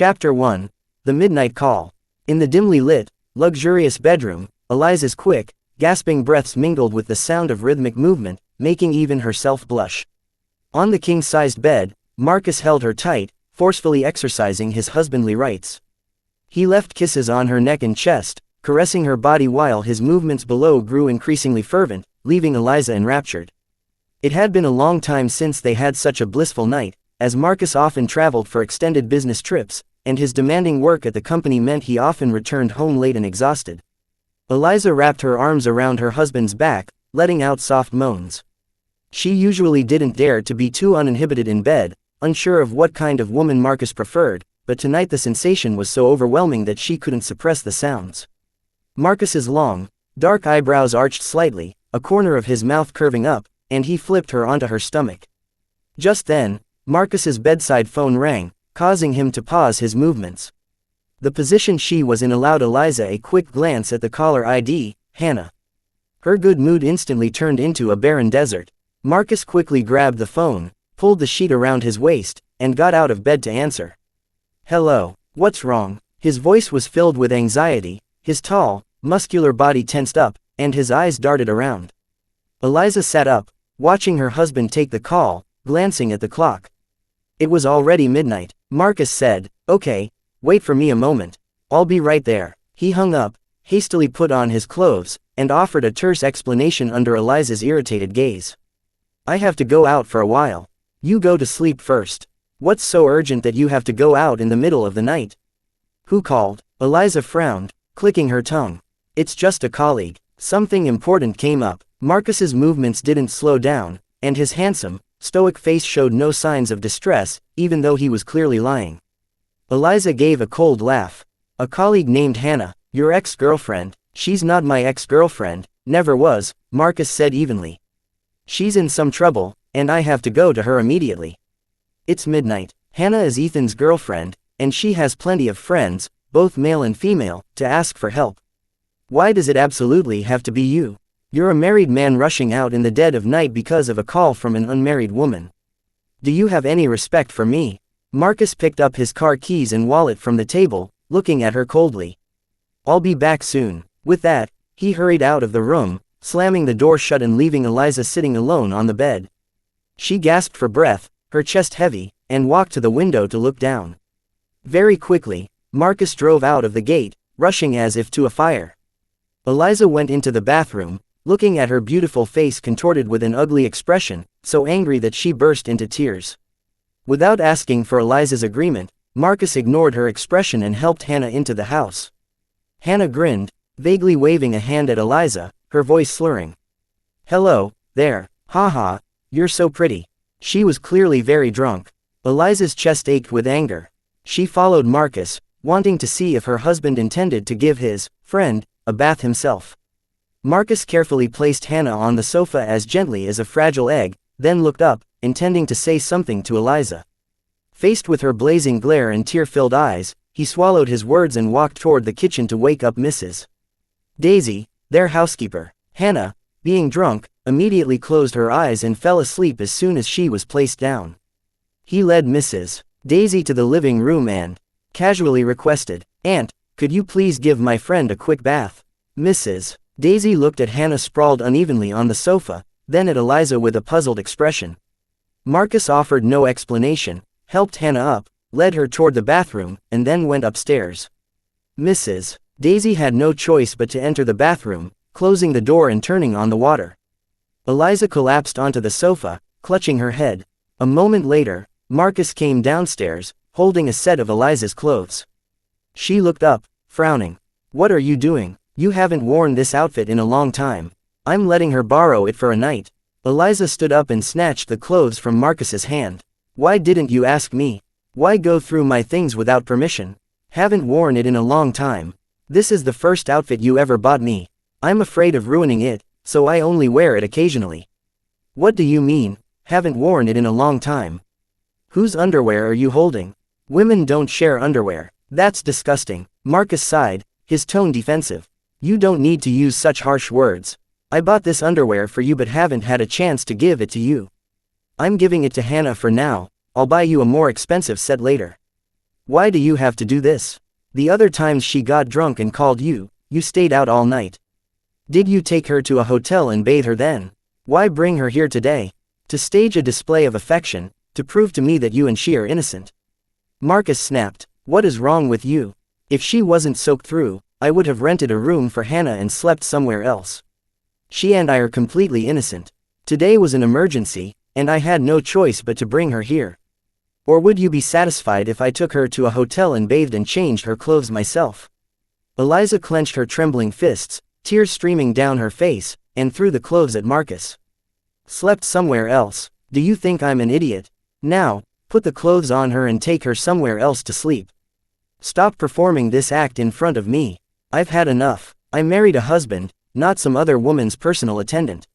Chapter 1. The Midnight Call. In the dimly lit, luxurious bedroom, Eliza's quick, gasping breaths mingled with the sound of rhythmic movement, making even herself blush. On the king-sized bed, Marcus held her tight, forcefully exercising his husbandly rights. He left kisses on her neck and chest, caressing her body while his movements below grew increasingly fervent, leaving Eliza enraptured. It had been a long time since they had such a blissful night, as Marcus often traveled for extended business trips, and his demanding work at the company meant he often returned home late and exhausted. Eliza wrapped her arms around her husband's back, letting out soft moans. She usually didn't dare to be too uninhibited in bed, unsure of what kind of woman Marcus preferred, but tonight the sensation was so overwhelming that she couldn't suppress the sounds. Marcus's long, dark eyebrows arched slightly, a corner of his mouth curving up, and he flipped her onto her stomach. Just then, Marcus's bedside phone rang, causing him to pause his movements. The position she was in allowed Eliza a quick glance at the caller ID, Hannah. Her good mood instantly turned into a barren desert. Marcus quickly grabbed the phone, pulled the sheet around his waist, and got out of bed to answer. "Hello, what's wrong?" His voice was filled with anxiety, his tall, muscular body tensed up, and his eyes darted around. Eliza sat up, watching her husband take the call, glancing at the clock. It was already midnight. Marcus said, "Okay, wait for me a moment. I'll be right there." He hung up, hastily put on his clothes, and offered a terse explanation under Eliza's irritated gaze. "I have to go out for a while. You go to sleep first. What's so urgent that you have to go out in the middle of the night?" "Who called?" Eliza frowned, clicking her tongue. "It's just a colleague. Something important came up." Marcus's movements didn't slow down, and his handsome, stoic face showed no signs of distress, even though he was clearly lying. Eliza gave a cold laugh. "A colleague named Hannah, your ex-girlfriend." "She's not my ex-girlfriend, never was," Marcus said evenly. "She's in some trouble, and I have to go to her immediately." "It's midnight. Hannah is Ethan's girlfriend, and she has plenty of friends, both male and female, to ask for help. Why does it absolutely have to be you? You're a married man rushing out in the dead of night because of a call from an unmarried woman. Do you have any respect for me?" Marcus picked up his car keys and wallet from the table, looking at her coldly. "I'll be back soon." With that, he hurried out of the room, slamming the door shut and leaving Eliza sitting alone on the bed. She gasped for breath, her chest heavy, and walked to the window to look down. Very quickly, Marcus drove out of the gate, rushing as if to a fire. Eliza went into the bathroom, looking at her beautiful face contorted with an ugly expression, so angry that she burst into tears. Without asking for Eliza's agreement, Marcus ignored her expression and helped Hannah into the house. Hannah grinned, vaguely waving a hand at Eliza, her voice slurring. "Hello, there, haha, you're so pretty." She was clearly very drunk. Eliza's chest ached with anger. She followed Marcus, wanting to see if her husband intended to give his friend a bath himself. Marcus carefully placed Hannah on the sofa as gently as a fragile egg, then looked up, intending to say something to Eliza. Faced with her blazing glare and tear-filled eyes, he swallowed his words and walked toward the kitchen to wake up Mrs. Daisy, their housekeeper. Hannah, being drunk, immediately closed her eyes and fell asleep as soon as she was placed down. He led Mrs. Daisy to the living room and casually requested, "Aunt, could you please give my friend a quick bath?" Mrs. Daisy looked at Hannah sprawled unevenly on the sofa, then at Eliza with a puzzled expression. Marcus offered no explanation, helped Hannah up, led her toward the bathroom, and then went upstairs. Mrs. Daisy had no choice but to enter the bathroom, closing the door and turning on the water. Eliza collapsed onto the sofa, clutching her head. A moment later, Marcus came downstairs, holding a set of Eliza's clothes. She looked up, frowning. "What are you doing? You haven't worn this outfit in a long time." "I'm letting her borrow it for a night." Eliza stood up and snatched the clothes from Marcus's hand. "Why didn't you ask me? Why go through my things without permission? Haven't worn it in a long time. This is the first outfit you ever bought me. I'm afraid of ruining it, so I only wear it occasionally." "What do you mean, haven't worn it in a long time? Whose underwear are you holding? Women don't share underwear. That's disgusting." Marcus sighed, his tone defensive. "You don't need to use such harsh words. I bought this underwear for you but haven't had a chance to give it to you. I'm giving it to Hannah for now, I'll buy you a more expensive set later." Why do you have to do this? The other times she got drunk and called you, you stayed out all night. Did you take her to a hotel and bathe her then? Why bring her here today? To stage a display of affection, to prove to me that you and she are innocent. Marcus snapped. What is wrong with you? If she wasn't soaked through, I would have rented a room for Hannah and slept somewhere else. She and I are completely innocent. Today was an emergency, and I had no choice but to bring her here. Or would you be satisfied if I took her to a hotel and bathed and changed her clothes myself? Eliza clenched her trembling fists, tears streaming down her face, and threw the clothes at Marcus. Slept somewhere else? Do you think I'm an idiot? Now, put the clothes on her and take her somewhere else to sleep. Stop performing this act in front of me. I've had enough. I married a husband, not some other woman's personal attendant.